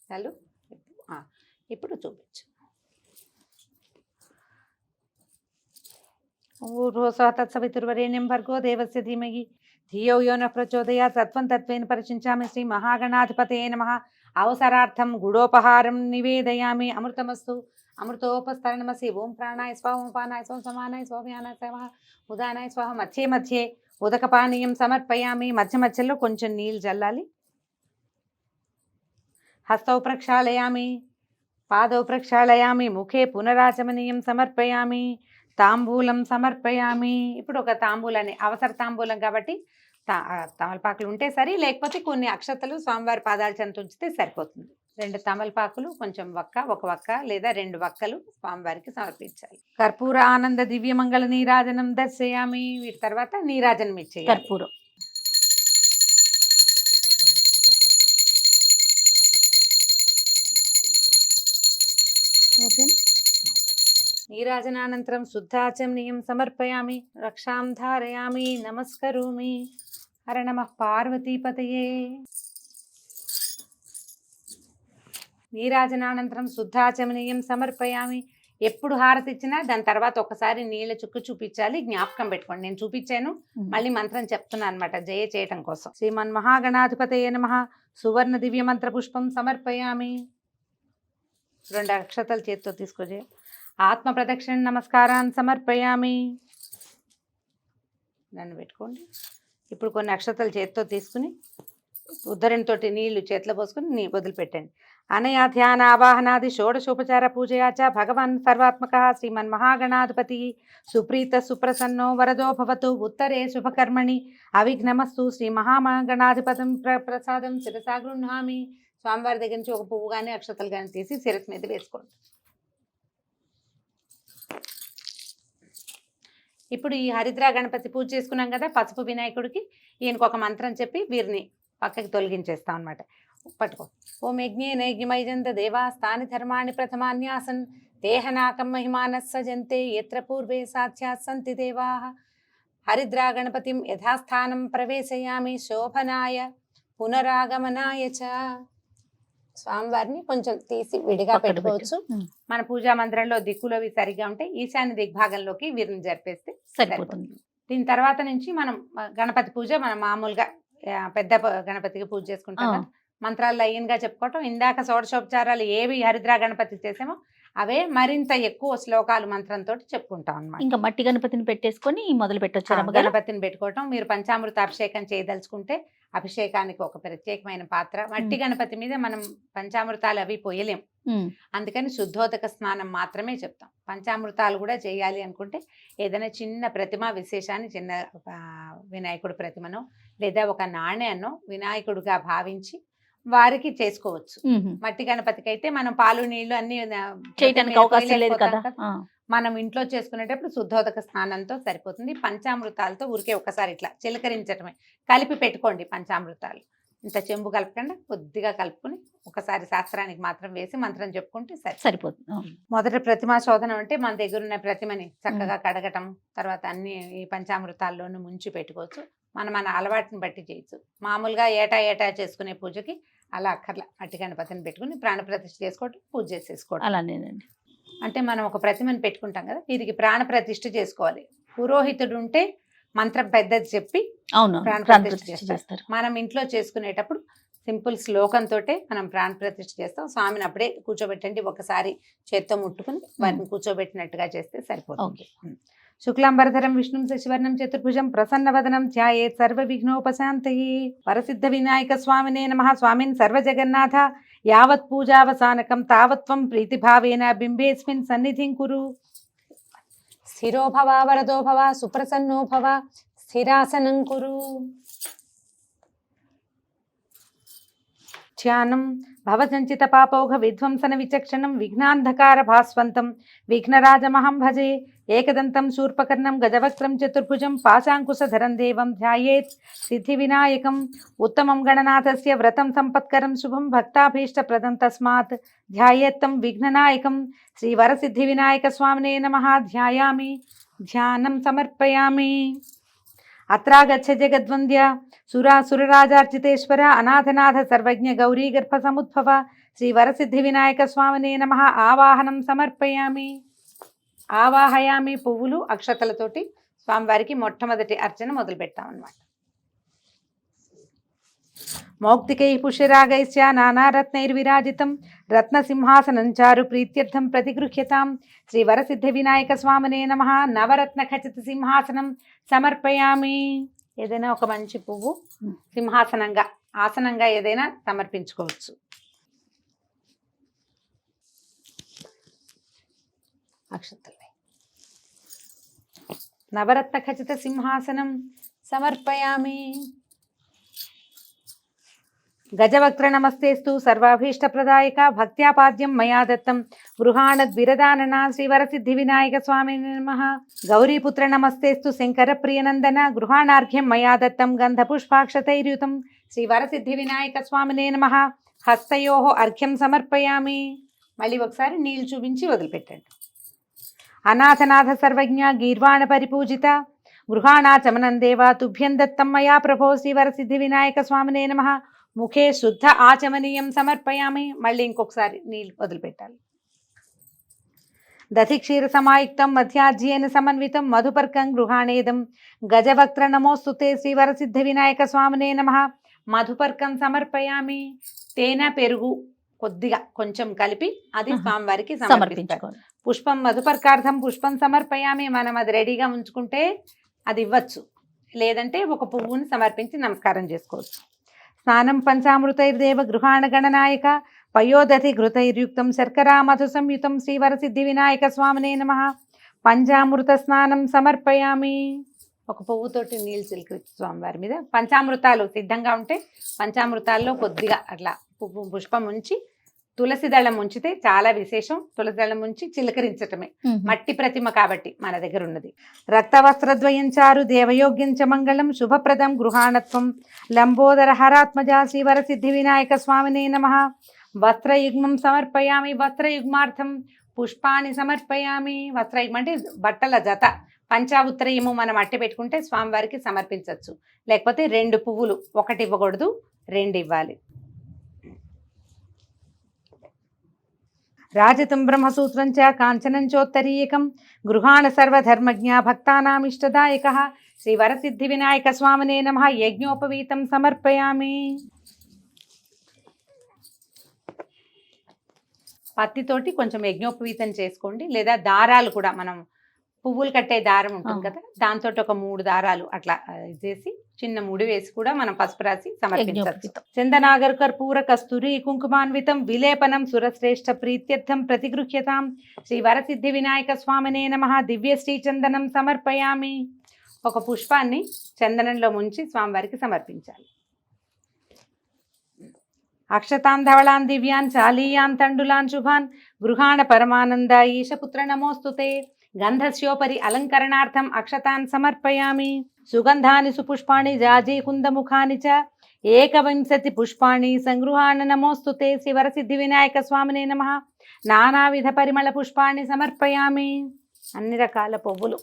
C: చాలు. ఇప్పుడు చూపించు. తత్సవితుర్వరేణ్యం భర్గో దేవస్య ధీమహి ధియో యో నః ప్రచోదయాత్. తత్వం తత్వేన పరిచించామి. శ్రీ మహాగణాధిపతయే నమః. అవసరార్థం గుడోపహారం నివేదయామి. అమృతమస్తు. అమృతోపస్తరణమసి. ఓం ప్రాణాయ స్వాహ. ఓం పానాయ స్వాహ. సమానాయ స్వాహ. వ్యానాయ స్వాహ. ఉదానాయ స్వాహ. మధ్యే మధ్యే ఉదకపానీయం సమర్పయామి. మధ్య మధ్యలో కొంచెం నీళ్ళు చల్లాలి. హస్తౌ ప్రక్షాళయామి. పాదౌ ప్రక్షాళయామి. ముఖే పునరాచమనీయం సమర్పయామి. తాంబూలం సమర్పయామి. ఇప్పుడు ఒక తాంబూలాన్ని, అవసర తాంబూలం కాబట్టి తమలపాకులు ఉంటే సరి, లేకపోతే కొన్ని అక్షతలు స్వామివారి పాదాల చెంత ఉంచితే సరిపోతుంది. 2 తమలపాకులు, కొంచెం ఒక వక్క లేదా 2 వక్కలు స్వామివారికి సమర్పించాలి. కర్పూర ఆనంద దివ్యమంగళ నీరాజనం దర్శయామి. వీటి తర్వాత నీరాజనం ఇచ్చేయాలి.
B: కర్పూరం. ఓకే.
C: నీరాజనానంతరం శుద్ధాచమనీయం సమర్పయామి. రక్షాం ధారయామి. నమస్కరోమి. హర నమః పార్వతీపతయే. నీరాజనానంతరం శుద్ధాచమనీయం సమర్పయామి. ఎప్పుడు హారతి ఇచ్చినా దాని తర్వాత ఒకసారి నీళ్ళ చుక్కు చూపించాలి. జ్ఞాపకం పెట్టుకోండి. నేను చూపించాను, మళ్ళీ మంత్రం చెప్తున్నాను అనమాట జయ చేయటం కోసం. శ్రీమన్మహాగణాధిపతయే నమః. సువర్ణ దివ్య మంత్ర పుష్పం సమర్పయామి. 2 అక్షతలు చేతితో తీసుకొచ్చే. ఆత్మ ప్రదక్షిణ నమస్కారాన్ని సమర్పయామి. నన్ను పెట్టుకోండి. ఇప్పుడు కొన్ని అక్షతలు చేతితో తీసుకుని ఉద్ధరణతోటి నీళ్లు చేతిలో పోసుకుని వదిలిపెట్టండి. అనయా ధ్యాన ఆవాహనాది షోడశోపచార పూజయాచ భగవాన్ సర్వాత్మక శ్రీమన్మహాగణాధిపతి సుప్రీత సుప్రసన్నో వరదో భవతు. ఉత్తరే శుభకర్మణి అవిఘ్నమస్తు. శ్రీ మహాగణాధిపతం ప్రసాదం శిరసా గృహ్ణామి. స్వామివారి దగ్గర నుంచి ఒక పువ్వు కానీ అక్షతలు కానీ తీసి శిరస్సు మీద వేసుకోండి. ఇప్పుడు ఈ హరిద్రా గణపతి పూజ చేసుకున్నాం కదా, పసుపు వినాయకుడికి ఈయనకు ఒక మంత్రం చెప్పి వీరిని పక్కకి తొలగించేస్తాం అనమాట. పట్టుకో. ఓం యజ్ఞే నైజ్ఞమైజంత దేవా స్థాని ధర్మాణి ప్రథమాన్యాసన్ దేహనాకం మహిమానః సజంతే యత్ర పూర్వే సాధ్యాత్ సంతి దేవాః. హరిద్రా గణపతిం యథాస్థానం ప్రవేశయామి. శోభనాయ పునరాగమనాయ చ. స్వామివారిని కొంచెం తీసి విడిగా పెట్టుకోవచ్చు. మన పూజా మందిరంలో దిక్కులవి సరిగా ఉంటే ఈశాన్య దిగ్భాగంలోకి వీరిని జరిపేస్తే సరిపోతుంది. దీని తర్వాత నుంచి మనం గణపతి పూజ మనం మామూలుగా పెద్ద గణపతికి పూజ చేసుకుంటాం కదా, మంత్రాలు లైన్గా చెప్పుకోవటం. ఇందాక షోడశోపచారాలు ఏవి హరిద్రా గణపతి చేసామో అవే మరింత ఎక్కువ శ్లోకాలు మంత్రంతో చెప్పుకుంటాం అన్నమాట.
B: ఇంకా మట్టి గణపతిని పెట్టేసుకొని మొదలు పెట్టొచ్చు.
C: గణపతిని పెట్టుకోవటం. మీరు పంచామృత అభిషేకం చేయదలుచుకుంటే అభిషేకానికి ఒక ప్రత్యేకమైన పాత్ర. మట్టి గణపతి మీద మనం పంచామృతాలు అవి పోయలేం, అందుకని శుద్ధోదక స్నానం మాత్రమే చెప్తాం. పంచామృతాలు కూడా చేయాలి అనుకుంటే ఏదైనా చిన్న ప్రతిమ విశేషాన్ని, చిన్న వినాయకుడి ప్రతిమనో లేదా ఒక నాణ్యాన్నో వినాయకుడిగా భావించి వారికి చేసుకోవచ్చు. మట్టి గణపతికి అయితే మనం పాలు నీళ్లు అన్ని
B: చేయడానికి అవకాశం లేదు కదా.
C: మనం ఇంట్లో చేసుకునేటప్పుడు శుద్ధోదక స్నానంతో సరిపోతుంది. పంచామృతాలతో ఊరికే ఒకసారి ఇట్లా చిలకరించటమే. కలిపి పెట్టుకోండి పంచామృతాలు. ఇంత చెంబు కలపకుండా కొద్దిగా కలుపుకుని ఒకసారి శాస్త్రానికి మాత్రం వేసి మంత్రం చెప్పుకుంటే
B: సరిపోతుంది.
C: మొదట ప్రతిమా శోధనం అంటే మన దగ్గర ఉన్న ప్రతిమని చక్కగా కడగటం, తర్వాత అన్ని ఈ పంచామృతాల్లోనూ ముంచి పెట్టుకోవచ్చు. మన అలవాటుని బట్టి చేయొచ్చు. మామూలుగా ఏటా చేసుకునే పూజకి అలా అక్కర్లా. మట్టి గణపతిని పెట్టుకుని ప్రాణప్రతిష్ఠ చేసుకోవటం, పూజ చేసేసుకోవటం.
B: అలానేనండి.
C: అంటే మనం ఒక ప్రతిమని పెట్టుకుంటాం కదా, వీరికి ప్రాణప్రతిష్ఠ చేసుకోవాలి. పురోహితుడు ఉంటే మంత్రం పెద్దది చెప్పి ప్రాణప్రతిష్ఠ చేస్తారు. మనం ఇంట్లో చేసుకునేటప్పుడు సింపుల్ శ్లోకంతో మనం ప్రాణప్రతిష్ఠ చేస్తాం. స్వామిని అప్పుడే కూర్చోబెట్టండి, ఒకసారి చేత్తో ముట్టుకుని వారిని కూర్చోబెట్టినట్టుగా చేస్తే సరిపోతుంది. శుక్లాంబరధరం విష్ణుం శశివర్ణం చతుర్భుజం ప్రసన్నవదనం ధ్యాయేత్ సర్వ విఘ్నోపశాంతయే. వరసిద్ధ వినాయక స్వామినే నమః. స్వామిన్ సర్వజగన్నాథ యావత్ పూజావసానకం తావత్వం ప్రీతిభావేన బింబేస్మిన్ సన్నిధిం కురు. స్థిరో భవ వరదో భవ సుప్రసన్నో భవ స్థిరాసనం కురు. ధ్యానం భవసంచిత పాపౌఘ విధ్వంసన విచక్షణం విఘ్నాంధకార భాస్వంతం విఘ్నరాజమహం భజే ఏకదంతం శూర్పకర్ణం గజవక్త్రం చతుర్భుజం పాశాంకుశధరం దేవం ధ్యాయేత్ సిద్ధి వినాయకం ఉత్తమం గణనాథస్య వ్రతం సంపత్కరం శుభం భక్తాభీష్టప్రదం తస్మాత్ ధ్యాయేత్తం విఘ్ననాయకం శ్రీవరసిద్ధి వినాయక స్వామినే నమః ధ్యాయామి ధ్యానం సమర్పయామి. అత్రాగచ్చ జగద్వంద్య సురరాజార్చితేశ్వర అనాథనాథ సర్వజ్ఞ గౌరీ గర్భ సముద్భవ శ్రీ వరసిద్ధి వినాయక స్వామినే నమః ఆవాహనం సమర్పయామి. ఆవాహయామి పువ్వులు అక్షతలతోటి స్వామివారికి మొట్టమొదటి అర్చన మొదలు పెడతామన్నమాట. మౌక్తికై పుష్యరాగైశ్చ నానారత్నైర్విరాజితం రత్నసింహాసనం చారు ప్రీత్యర్థం ప్రతిగృహ్యతాం శ్రీ వరసిద్ధి వినాయక స్వామినే నమః నవరత్న ఖచిత సింహాసనం సమర్పయామి. ఏదైనా ఒక మంచి పువ్వు సింహాసనంగా ఆసనంగా ఏదైనా సమర్పించుకోవచ్చు. అక్షతలే నవరత్న ఖచిత సింహాసనం సమర్పయామి. గజవక్త్ర నమస్తేస్తు సర్వాభీష్టప్రదాయక భక్త్యాపాద్యం మయా దత్తం గృహాణద్విరదానన శ్రీవరసిద్ధి వినాయక స్వామినే నమః. గౌరీపుత్ర నమస్తేస్తు శంకర ప్రియనందన గృహాణార్ఘ్యం మయా దత్తం గంధపుష్పాక్షతైర్యుతం శ్రీవరసిద్ధి వినాయక స్వామినే నమః. హస్తయోః అర్ఘ్యం సమర్పయామి. మళ్ళీ ఒకసారి నీళ్లు చూపించి వదిలిపెట్టండి. అనాథనాథ సర్వజ్ఞ గీర్వాణ పరిపూజిత గృహాణాచమనం దేవా తుభ్యం దత్తం మయా ప్రభో శ్రీవరసిద్ధి వినాయక స్వామినే నమః. ముఖే శుద్ధ ఆచమనీయం సమర్పయామి. మళ్ళీ ఇంకొకసారి నీళ్ళు వదిలిపెట్టాలి. దధిక్షీర సమాయుక్తం మధ్యాజ్యేన సమన్వితం మధుపర్కం గృహాణేదం గజవక్త్ర నమోస్తుతే శ్రీవరసిద్ధి వినాయక స్వామినే నమః. మధుపర్కం సమర్పయామి. తేనె పెరుగు కొద్దిగా కొంచెం కలిపి అది స్వామివారికి సమర్పించాలి. పుష్పం మధుపర్కార్థం పుష్పం సమర్పయామి. మనం అది రెడీగా ఉంచుకుంటే అది ఇవ్వచ్చు, లేదంటే ఒక పువ్వుని సమర్పించి నమస్కారం చేసుకోవచ్చు. స్నానం పంచామృతైర్దేవ గృహాణ గణనాయక పయోదధి ఘృతైర్యుక్తం శర్కరా మధు సంయుతం శ్రీవరసిద్ధి వినాయక స్వామినే నమః. పంచామృత స్నానం సమర్పయామి. ఒక పువ్వుతోటి నీళ్ళు చిలకరించి స్వామివారి మీద పంచామృతాలు సిద్ధంగా ఉంటే పంచామృతాల్లో కొద్దిగా అట్లా పుష్పం ఉంచి తులసి దళం ఉంచితే చాలా విశేషం. తులసి దళం ఉంచి చిలకరించటమే. మట్టి ప్రతిమ కాబట్టి మన దగ్గర ఉన్నది. రక్తవస్త్రద్వయం చారు దేవయోగ్యం చ మంగళం శుభప్రదం గృహాణత్వం లంబోదర హరాత్మజా శ్రీవరసిద్ధి వినాయక స్వామినే నమః. వస్త్రయుగ్మం సమర్పయామి. వస్త్రయుగ్మార్థం పుష్పాన్ని సమర్పయామి. వస్త్రయుగ్మం అంటే బట్టల జత. పంచావుత్రయము మనం అట్టి పెట్టుకుంటే స్వామివారికి సమర్పించవచ్చు. లేకపోతే 2 పువ్వులు, ఒకటి ఇవ్వకూడదు, 2 ఇవ్వాలి. రాజతం బ్రహ్మసూత్రం చ కాంచనం చోత్తరీయకం గృహాణ సర్వధర్మజ్ఞ భక్తానామిష్టదాయక శ్రీవరసిద్ధి వినాయక స్వామినే నమః. యజ్ఞోపవీతం సమర్పయామి. పత్తితోటి కొంచెం యజ్ఞోపవీతం చేసుకోండి, లేదా దారాలు కూడా మనం పువ్వులు కట్టే దారం ఉంటుంది కదా, దాంతో ఒక 3 దారాలు అట్లా చేసి చిన్న ముడి వేసి కూడా మనం పసుపు రాసి సమర్పించవచ్చు. చందనాగర్ కర్పూర కస్తూరి కుంకుమాన్వితం విలేపనం సురశ్రేష్ఠ ప్రీత్యర్థం ప్రతిగృహ్యతాం శ్రీ వరసిద్ధి వినాయక స్వామినే నమః. దివ్య శ్రీ చందనం సమర్పయామి. ఒక పుష్పాన్ని చందనంలో ముంచి స్వామివారికి సమర్పించాలి. అక్షతాన్ ధవళాన్ దివ్యాన్ చాలీయాన్ తండులాన్ శుభాన్ గృహాణ పరమానంద ఈశపుత్ర నమోస్తుతే గంధస్యోపరి అలంకరణార్థం అక్షతాన్ సమర్పయామి. సుగంధాని సుపుష్పాణి జాజీ కుందముఖాని చ ఏకవింశతి పుష్పాణి సంగృహాణ నమోస్తుతే శ్రీవరసిద్ధి వినాయక స్వామినే నమః. నానావిధ పరిమళ పుష్పాన్ని సమర్పయామి. అన్ని రకాల పువ్వులు.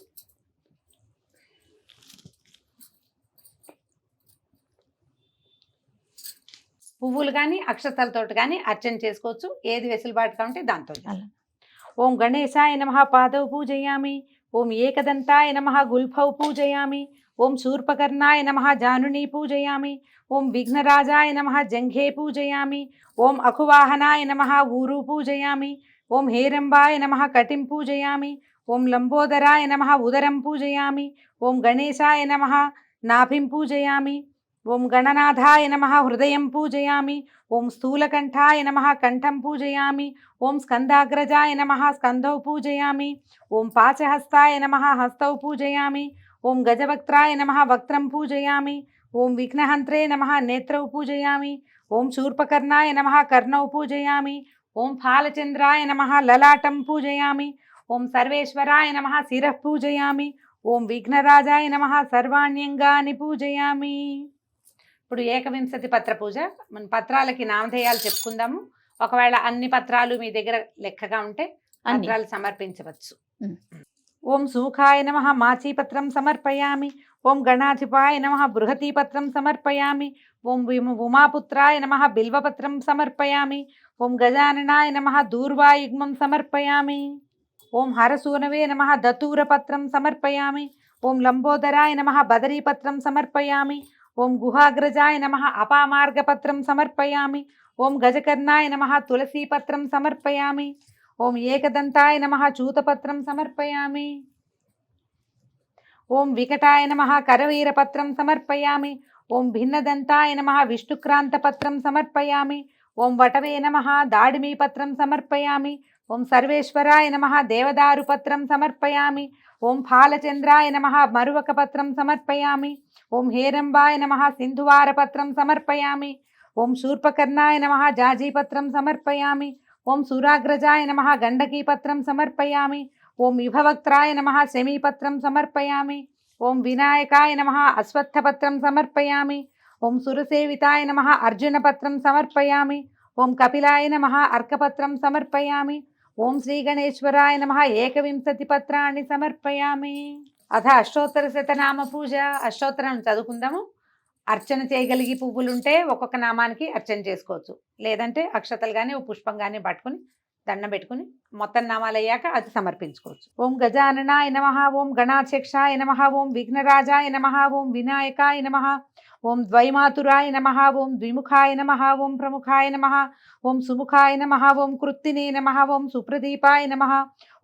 C: పువ్వులు కానీ అక్షతలతోటి కానీ అర్చన చేసుకోవచ్చు. ఏది వెసులుబాటుగా ఉంటే దాంతో. ఓం గణేశాయ నమః పాదౌ పూజయామి. ఓం ఏకదంతాయ నమః గుల్ఫౌ పూజయామి. ఓం శూర్పకర్ణాయ నమః జానుని పూజయామి. ఓం విఘ్నరాజాయ నమః జంఘే పూజయామి. ఓం అఖువాహనాయ నమః ఊరు పూజయామి. ఓం హేరంబాయ నమః కటిం పూజయామి. ఓం లంబోదరాయ నమః ఉదరం పూజయామి. ఓం గణేశాయ నమః నాభిం పూజయామి. ఓం గణనాథాయ నమః హృదయం పూజయామి. ఓం స్థూలకంఠాయ నమః కంఠం పూజయామి. ఓం స్కందాగ్రజాయ నమః స్కంధౌ పూజయామి. ఓం పాచహస్తాయ నమః హస్తౌ పూజయామి. ఓం గజవక్త్రాయ నమః వక్త్రం పూజయామి. ఓం విఘ్నహంత్రే నమః నేత్రౌ పూజయామి. ఓం శూర్పకర్ణాయ నమః కర్ణౌ పూజయామి. ఓం ఫాలచంద్రాయ నమః లలాటం పూజయామి. ఓం సర్వేశ్వరాయ నమః శిరః పూజయామి. ఓం విఘ్నరాజాయ నమః సర్వాణ్యంగాని పూజయామి. ఇప్పుడు ఏకవింశతి పత్ర పూజ. మన పత్రాలకి నామధేయాలు చెప్పుకుందాము. ఒకవేళ అన్ని పత్రాలు మీ దగ్గర లెక్కగా ఉంటే పత్రాలు సమర్పించవచ్చు. ఓం సూఖాయ నమః మాచీపత్రం సమర్పయామి. ఓం గణాధిపాయ నమః బృహతీపత్రం సమర్పయామి. ఓం ఉమాపుత్రాయ నమః బిల్వపత్రం సమర్పయామి. ఓం గజాననాయ నమః దూర్వాయుగ్మం సమర్పయామి. ఓం హరసూనవే నమః దతూరపత్రం సమర్పయామి. ఓం లంబోదరాయ నమః బదరీపత్రం సమర్పయామి. ఓం గుహాగ్రజాయ నమః అపామార్గపత్రం సమర్పయామి. ఓం గజకర్ణాయ నమః తులసీపత్రం సమర్పయామి. ఓం ఏకదంతాయ నమః చూతపత్రం సమర్పయామి. ఓం వికటాయ నమః కరవీరపత్రం సమర్పయామి. ఓం భిన్నదంతాయ నమః విష్ణుక్రాంతపత్రం సమర్పయామి. ఓం వటవే నమః దాడిమీపత్రం సమర్పయామి. ఓం సర్వేశ్వరాయ నమః దేవదారుపత్రం సమర్పయామి. ఓం ఫాలచంద్రాయ నమః మరువకపత్రం సమర్పయామి. ఓం హేరంబాయ నమః సింధువారపత్రం సమర్పయామి. ఓం శూర్పకర్ణాయ నమః జాజీపత్రం సమర్పయామి. ఓం సురాగ్రజాయ నమః గండకీపత్రం సమర్పయామి. ఓం విభవక్త్రాయ నమః శమీపత్రం సమర్పయామి. ఓం వినాయకాయ నమః అశ్వత్థపత్రం సమర్పయామి. ఓం సురసేవితాయ నమః అర్జునపత్రం సమర్పయామి. ఓం కపిలాయ నమః అర్కపత్రం సమర్పయామి. ఓం శ్రీగణేశ్వరాయ నమః ఏకవింశతి పత్రాన్ని సమర్పయామి. అథ అష్టోత్తర శతనామ పూజ. అష్టోత్తరం చదువుకుందాము. అర్చన చేయగలిగి పువ్వులుంటే ఒక్కొక్క నామానికి అర్చన చేసుకోవచ్చు. లేదంటే అక్షతలు కానీ ఓ పుష్పం కానీ పట్టుకుని దండం పెట్టుకుని మొత్తం నామాలు అయ్యాక అది సమర్పించుకోవచ్చు. ఓం గజాననాయ నమః. ఓం గణాధ్యక్షాయ నమః. ఓం విఘ్నరాజాయ నమః. ఓం వినాయకాయ నమః. ఓం ద్వైమాతురాయ నమః. ఓం ద్విముఖాయ నమః. ఓం ప్రముఖాయ నమః. ఓం సుముఖాయ నమః. ఓం కృత్తినే నమః. ఓం సుప్రదీపాయ నమః.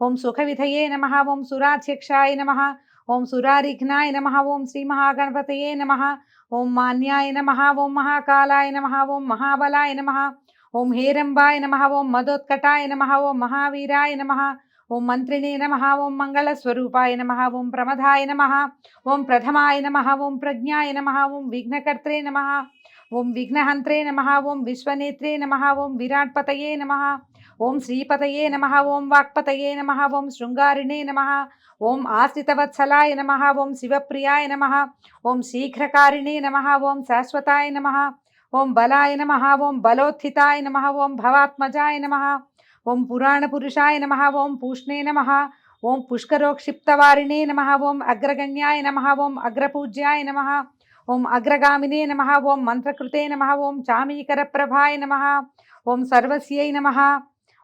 C: ఓం సుఖవిధయే నమః. ఓం సురాధ్యక్షాయ నమః. ఓం సురారిఘ్నాయ నమః. ఓం శ్రీ మహాగణపతయే నమః. ఓం మాన్యాయ నమః. ఓం మహాకాలాయ నమః. ఓం మహాబలాయ నమః. ఓం హేరంబాయ నమః. ఓం మదోత్కటాయ నమః. ఓం మహావీరాయ నమః. ఓం మంత్రిణే నమః. ఓం మంగళస్వరూపాయ నమః. ఓం ప్రమదాయ నమః. ఓం ప్రథమాయ నమః. ఓం ప్రజ్ఞాయ నమః. ఓం విఘ్నకర్త్రే నమః. ఓం విఘ్నహంత్రే నమః. ఓం విశ్వనేత్రే నమః. ఓం విరాట్పతయే నమః. ఓం శ్రీపతయే నమః. ఓం వాక్పతయే నమః. ఓం శృంగారిణే నమః. ఓం ఆశ్రితవత్సలాయ నమః. ఓం శివప్రియాయ నమః. ఓం శీఘ్రకారిణే నమః. ఓం శాశ్వతాయ నమః. ఓం బలాయ నమః. ఓం బలోత్థితాయ నమః. ఓం భవాత్మజాయ నమః. ఓం పురాణపురుషాయ నమః. ఓం పూష్ణే నమః. ఓం పుష్కరోక్షిప్తవారిణే నమః. ఓం అగ్రగణ్యాయ నమః. ఓం అగ్రపూజ్యాయ నమః. ఓం అగ్రగామినే నమః. ఓం మంత్రకృతే నమః. ఓం చామీకరప్రభాయ నమః. ఓం సర్వస్యై నమః.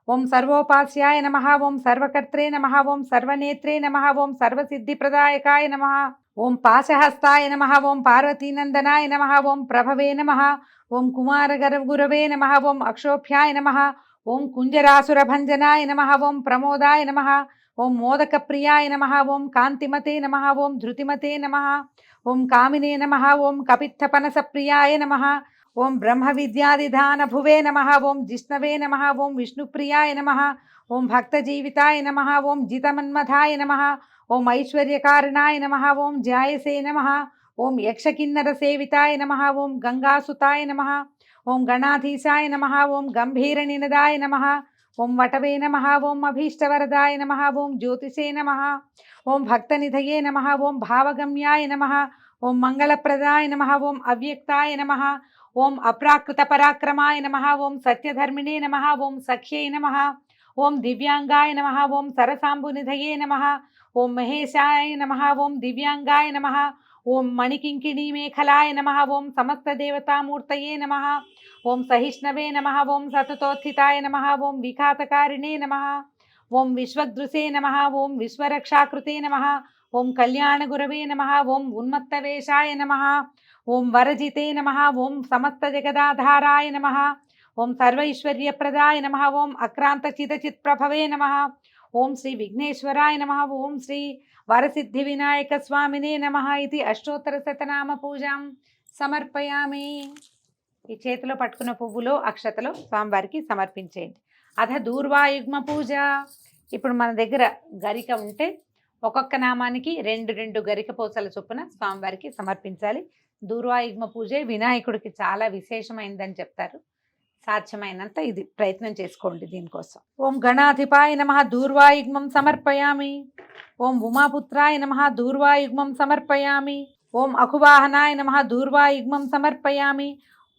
C: ఓం సర్వోపాస్యాయ నమః. ఓం సర్వకర్త్రే నమః. ఓం సర్వనేత్రే నమః. ఓం సర్వసిద్ధిప్రదాయకాయ నమః. ఓం పాశహస్తాయ నమః. ఓం పార్వతీనందనాయ నమః. ఓం ప్రభవే నమః. ఓం కుమారగురవే నమః. ఓం అక్షోభ్యాయ నమః. ఓం కుంజరాసురభంజనాయ నమః. ఓం ప్రమోదాయ నమః. ఓం మోదకప్రియాయ నమః. ఓం కాంతిమతే నమః. ఓం ధృతిమతే నమః. ఓం కామినే నమః. ఓం కపిత్తపనసప్రియాయ నమః. ఓం బ్రహ్మ విద్యాదిధాన భువే నమః. ఓం జిష్ణవే నమః. ఓం విష్ణుప్రియాయ నమః. ఓం భక్తజీవితాయ నమః. ఓం జితమన్మథాయ నమః. ఓం ఐశ్వర్యకారణాయ నమః. ఓం జాయసే నమః. ఓం యక్షకిన్నర సేవితాయ నమః. ఓం గంగాసుతాయ నమః. ఓం గణాధీశాయ నమః. ఓం గంభీరనినదాయ నమః. ఓం వటవే నమః. ఓం అభీష్టవరదాయ నమః. ఓం జ్యోతిషే నమః. ఓం భక్తనిధయే నమః. ఓం భావగమ్యాయ నమః. ఓం మంగళప్రదాయ నమః. ఓం అవ్యక్తాయ నమః. ఓం అప్రాకృత పరాక్రమాయ నమః. ఓం సత్యధర్మిణే నమః. ఓం సఖ్యై నమః. ఓం దివ్యాంగాయ నమః. ఓం సరసాంబునిధయే నమః. ఓం మహేశాయ నమః. ఓం దివ్యాంగాయ నమః. ఓం మణికింకిణీ మేఖలాయ నమః. ఓం సమస్త దేవతామూర్తయే నమః. ఓం సహిష్ణవే నమః. ఓం సతతోత్థితాయ నమః. ఓం విఘాతకారిణే నమః. ఓం విశ్వదృశే నమః. ఓం విశ్వరక్షాకృతే నమః. ఓం కళ్యాణగురవే నమః. ఓం ఉన్మత్తవేషాయ నమః. ఓం వరజితే నమః. ఓం సమస్త జగదాధారాయ నమః. ఓం సర్వైశ్వర్యప్రదాయ నమః. ఓం అక్రాంతచితచిత్ప్రభవే నమః. ఓం శ్రీ విఘ్నేశ్వరాయ నమః. ఓం శ్రీ వరసిద్ధి వినాయక స్వామినే నమః ఇది అష్టోత్తర శతనామ పూజాం సమర్పయామి. ఈ చేతిలో పట్టుకున్న పువ్వులో అక్షతలో స్వామివారికి సమర్పించేయండి. అథ దూర్వాయుగ్మ పూజ. ఇప్పుడు మన దగ్గర గరిక ఉంటే ఒక్కొక్క నామానికి 2 గరిక పూసల చొప్పున స్వామివారికి సమర్పించాలి. దూర్వాయుగ్మ పూజే వినాయకుడికి చాలా విశేషమైందని చెప్తారు. సాధ్యమైనంత ఇది ప్రయత్నం చేసుకోండి దీనికోసం. ఓం గణాధిపాయ నమః దూర్వాయుగ్మం సమర్పయామి. ఓం ఉమాపుత్రాయ నమః దూర్వాయుగ్మం సమర్పయామి. ఓం అకువాహనాయ నమః దూర్వాయుగ్మం సమర్పయామి.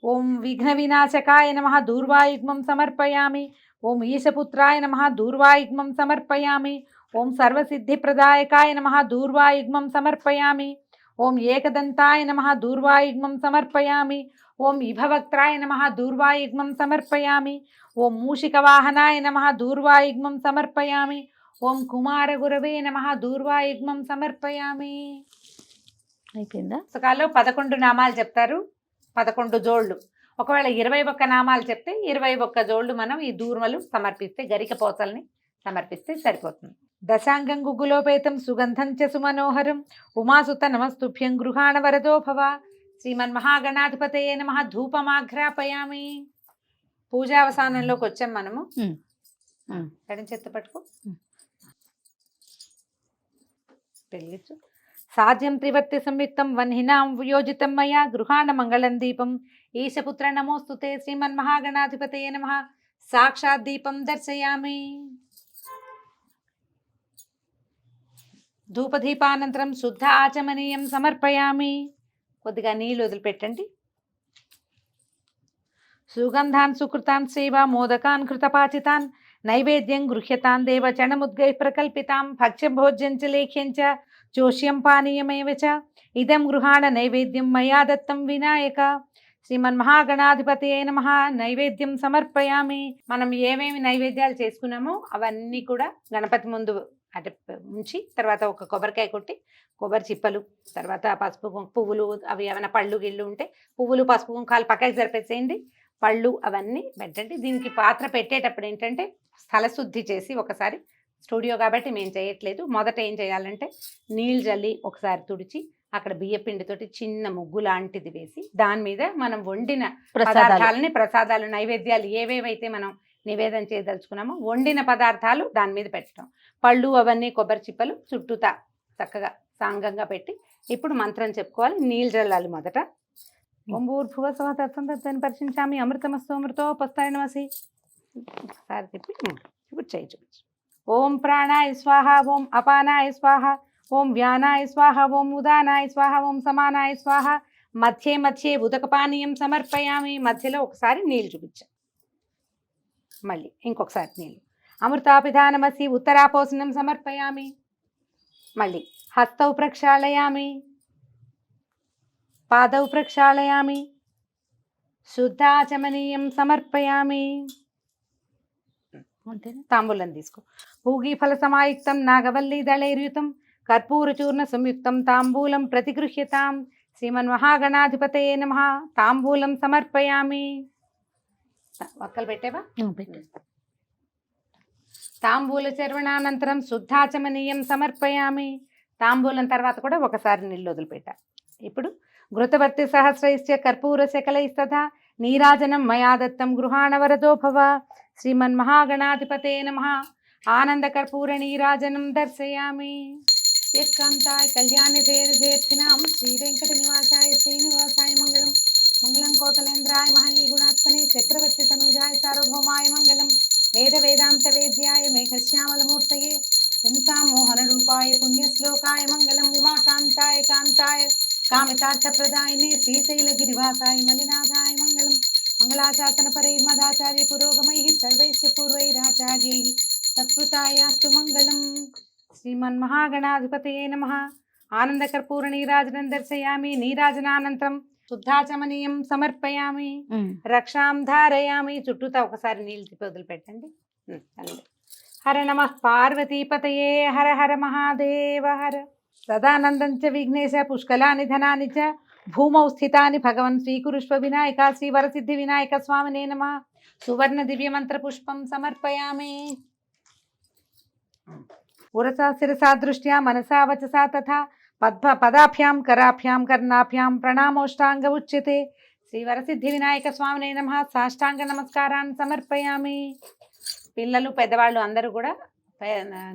C: ఓం విఘ్న వినాశకాయ నమః దూర్వాయుగ్మం సమర్పయామి. ఓం ఈశపుత్రాయ నమః దూర్వాయుగ్మం సమర్పయామి. ఓం సర్వసిద్ధిప్రదాయకాయ నమః దూర్వాయుగ్మం సమర్పయామి. ఓం ఏకదంతాయ నమః దూర్వాయుగ్మం సమర్పయామి. ఓం విభవక్త్రాయ నమః దూర్వాయుగ్మం సమర్పయామి. ఓం మూషికవాహనాయ నమః దూర్వాయుగ్మం సమర్పయామి. ఓం కుమారగురవే నమః దూర్వాయుగ్మం సమర్పయామి.
B: అయిపోయిందా?
C: పుస్తకాల్లో 11 నామాలు చెప్తారు, 11 జోళ్ళు. ఒకవేళ 21 నామాలు చెప్తే 21 జోళ్ళు మనం ఈ దూర్మలు సమర్పిస్తే, గరిక పోతల్ని సమర్పిస్తే సరిపోతుంది. దశాంగం గుగ్గులోపేతం సుగంధం చ సుమనోహరం ఉమాసుత నమస్తుభ్యం గృహాణ వరదో భవ. శ్రీమన్మహాగణాధిపతయే నమః ధూపమాఘ్రాపయామి. పూజావసానంలోకి వచ్చాం మనము. ఎడం చేత్తో పట్టుకో, పెళ్ళిచ్చు. సాధ్యం త్రివర్తి సంయుక్తం వన్హినాం వియోజితం మయా గృహాణ మంగళం దీపం. ఈశపుత్ర నమోస్తుతే శ్రీమన్మహాగణాధిపతయే నమః. సాక్షాత్ దీపం దర్శయామి. ధూపదీపానంతరం శుద్ధ ఆచమనీయం సమర్పయామి. కొద్దిగా నీళ్ళు వదిలిపెట్టండి. సుగంధాన్ సుకృతాన్ సేవా మోదకాన్ కృతపాచితాన్ నైవేద్యం గృహ్యతాన్ దేవ చణముద్గై ప్రకల్పితాం భక్ష్య భోజ్యం చ లేఖ్యం చ జోష్యం పానీయమేవ చ ఇదం గృహాణ నైవేద్యం మయా దత్తం వినాయక. శ్రీమన్మహాగణాధిపతయే నమః. నైవేద్యం సమర్పయామి. మనం ఏమేమి నైవేద్యాలు చేసుకున్నామో అవన్నీ కూడా గణపతి ముందు అంటే ఉంచి, తర్వాత ఒక కొబ్బరికాయ కొట్టి కొబ్బరి చిప్పలు, తర్వాత పసుపు పువ్వులు, అవి ఏమైనా పళ్ళు గిళ్ళు ఉంటే పువ్వులు పసుపు కుంకాలు పక్కకి జరిపేసేయండి. పళ్ళు అవన్నీ పెట్టండి. దీనికి పాత్ర పెట్టేటప్పుడు ఏంటంటే స్థలశుద్ధి చేసి, ఒకసారి స్టూడియో కాబట్టి మేము చేయట్లేదు, మొదట ఏం చేయాలంటే నీళ్ళు జల్లి ఒకసారి తుడిచి అక్కడ బియ్యపిండితోటి చిన్న ముగ్గు లాంటిది వేసి దాని మీద మనం వండిన పదార్థాలని, ప్రసాదాలు, నైవేద్యాలు ఏవేవైతే మనం నివేదన చేయదలుచుకున్నామో వండిన పదార్థాలు దాని మీద పెట్టడం. పళ్ళు అవన్నీ కొబ్బరి చిప్పలు చుట్టూతా చక్కగా సాంగంగా పెట్టి ఇప్పుడు మంత్రం చెప్పుకోవాలి. నీళ్ళు జల్లాలి మొదట. ఓం భూర్భువస్సువః తత్సంతత్వాన్ని పరిశించామి అమృతమస్తు అమృతోపస్థాయ నమసి. ఒకసారి తిప్పి ఇప్పుడు చేయి చూపించు. ఓం ప్రాణాయ స్వాహ. ఓం అపానాయ స్వాహ. ఓం వ్యానాయ స్వాహ. ఓం ఉదానాయ స్వాహ. ఓం సమానాయ స్వాహ. మధ్యే మధ్యే ఉదకపానీయం సమర్పయామి. మధ్యలో ఒకసారి నీళ్ళు చూపించాం, మళ్ళీ ఇంకొకసారి నీళ్ళు. అమృతాపిధానమసి ఉత్తరాపోసనం సమర్పయామి. మళ్ళీ హస్తౌ ప్రక్షాళయామి, పాదౌ ప్రక్షాళయామి, శుద్ధాచమనీయం సమర్పయామి. తాంబూలం తీసుకో. పూగీఫల సమాయుక్తం నాగవల్లీ దళైర్యుతం కర్పూరచూర్ణ సంయుక్తం తాంబూలం ప్రతిగృహ్యతాం. శ్రీమన్మహాగణాధిపతయే నమః. తాంబూలం సమర్పయామి. ఒక్కలు పెట్టేవా? తాంబూల చర్వణానంతరం శుద్ధాచమనీయం సమర్పయామి. తాంబూలం తర్వాత కూడా ఒకసారి నీళ్ళు వదిలిపెట్టా. ఇప్పుడు ఘృతవర్తి సహస్రైశ్చ కర్పూర శకలైస్తథా నీరాజనం మయా దత్తం గృహాణ వరదో భవ. శ్రీమన్మహాగణాధిపతయే నమః. ఆనంద కర్పూర నీరాజనం దర్శయామి. ఏకాంతాయ కళ్యాణి జయర్థినాం శ్రీ వెంకట నివాసాయ శ్రీనివాసాయ మంగళం. మంగళం కోసలేంద్రాయ మహనీయ గుణాత్మనే చక్రవర్తి తనూజాయ సార్వభౌమాయ మంగళం. వేద వేదాంత వేద్యాయ మేఘశ్యామలమూర్తయే పుంసాం మోహన రూపాయ పుణ్యశ్లోకాయ మంగళం. ఉమాకాంతాయ కాంతాయ కామితార్థప్రదాయినే శ్రీశైలగిరివాసాయ మలినాథాయ మంగళం. మంగళాశాసన పరైర్మదాచార్య పురోగమై సర్వైశ్చ పూర్వైరాచార్యై సత్కృతాయాస్తు మంగళం. శ్రీమన్మహాగణాధిపతయే నమః. ఆనందకర్పూర నీరాజనం దర్శయామి. నీరాజనానంతరం శుద్ధాచమనీయం సమర్పయామి. రక్షాం ధారయామి. చుట్టూతా ఒకసారి నీళ్ళు తిప్పి వదిలిపెట్టండి. హర నమః పార్వతీపతయే. హర హర మహాదేవ హర. సదానందం చ విఘ్నేశ పుష్కలాని ధనాని చ భూమౌ స్థితాని భగవన్ స్వీకురుష్వ వినాయక. శ్రీ వరసిద్ధి వినాయక స్వామినే నమః. సువర్ణ దివ్య మంత్ర పుష్పం సమర్పయామి. పురసా శిరసా దృష్ట్యా మనసా వచసా తథా పదాభ్యాం కరాభ్యాం కర్ణాభ్యాం ప్రణామోష్టాంగ ఉచ్యతే. శ్రీ వరసిద్ధి వినాయక స్వామినే నమః. సాష్టాంగ నమస్కారాన్ని సమర్పయామి. పిల్లలు పెద్దవాళ్ళు అందరూ కూడా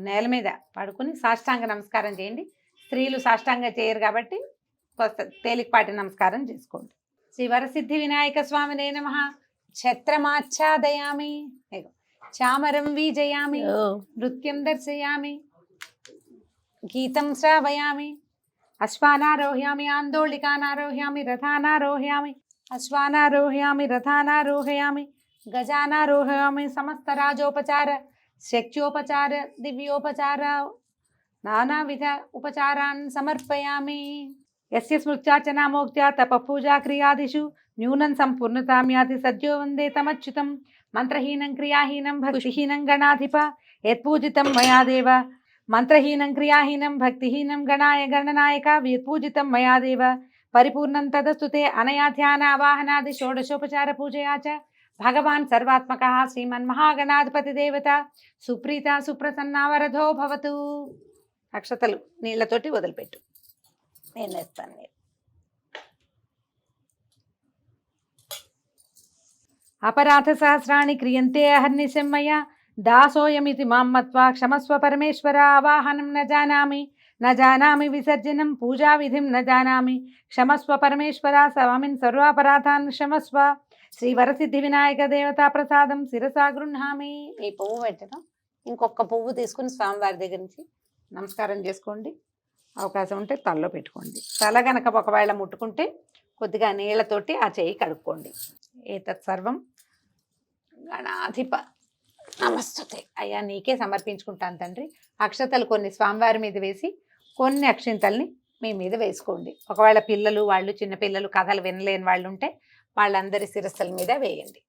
C: నేల మీద పడుకుని సాష్టాంగ నమస్కారం చేయండి. స్త్రీలు సాష్టాంగ చేయరు కాబట్టి తేలికపాటి నమస్కారం చేసుకోండి. శ్రీ వరసిద్ధి వినాయక స్వామినే నమః. ఛత్రమాచ్ఛాదయామి, చామరం వీజయామి, నృత్యం దర్శయామి, గీతం శ్రావయామి, అశ్వానారోహయామి, ఆందోళికానారోహయామి, రథానారోహయామి, అశ్వానారోహయామి, రథానారోహయామి, గజానారోహయామి, సమస్త రాజోపచార, శక్త్యోపచార, దివ్యోపచార, నానావిధ ఉపచారాన్ సమర్పయామి. యస్య స్మృత్యార్చనా మోక్త్యా తపపూజా క్రియాదిషు న్యూనం సంపూర్ణతాం యాతి సద్యో వందే తమచ్యుతం. మంత్రహీనం క్రియాహీనం భక్తిహీనం గణాధిప యత్పూజితం మయా దేవ. మంత్రహీనం క్రియాహీనం భక్తిహీనం గణాయ గణనాయక యత్పూజితం మయా దేవ. పరిపూర్ణం తదస్తుతే అనయా ధ్యానావాహనాది షోడశోపచార పూజయా చ భగవాన్ సర్వాత్మకః శ్రీమన్మహాగణాధిపతి దేవత సుప్రీత సుప్రసన్నా వరదో భవతు. అక్షతలు నీళ్లతోటి వదిలిపెట్టు, నేను వేస్తాను. నేను అపరాధ సహస్రాణి క్రియంతే అహర్నిశం మయా దాసోయమితి మాం మత్వా క్షమస్వ పరమేశ్వర. ఆవాహనం న జానామి విసర్జనం పూజా విధిం న జానామి క్షమస్వ పరమేశ్వర. స్వామిన్ సర్వాపరాధాన్ క్షమస్వ. శ్రీ వరసిద్ధి వినాయక దేవతా ప్రసాదం శిరసా గృహ్ణామి. ఈ పువ్వు పెట్టడం, ఇంకొక పువ్వు తీసుకుని స్వామివారి దగ్గర నుంచి నమస్కారం చేసుకోండి. అవకాశం ఉంటే తలలో పెట్టుకోండి. తల గనక ఒకవేళ ముట్టుకుంటే కొద్దిగా నీళ్లతోటి ఆ చేయి కడుక్కోండి. ఏతత్ సర్వం గణాధిప నమస్తుతే. అయ్యా నీకే సమర్పించుకుంటాను తండ్రి. అక్షతలు కొన్ని స్వామివారి మీద వేసి కొన్ని అక్షింతల్ని మీ మీద వేసుకోండి. ఒకవేళ పిల్లలు వాళ్ళు చిన్నపిల్లలు కథలు వినలేని వాళ్ళు ఉంటే వాళ్ళందరి శిరస్సుల మీద వేయండి.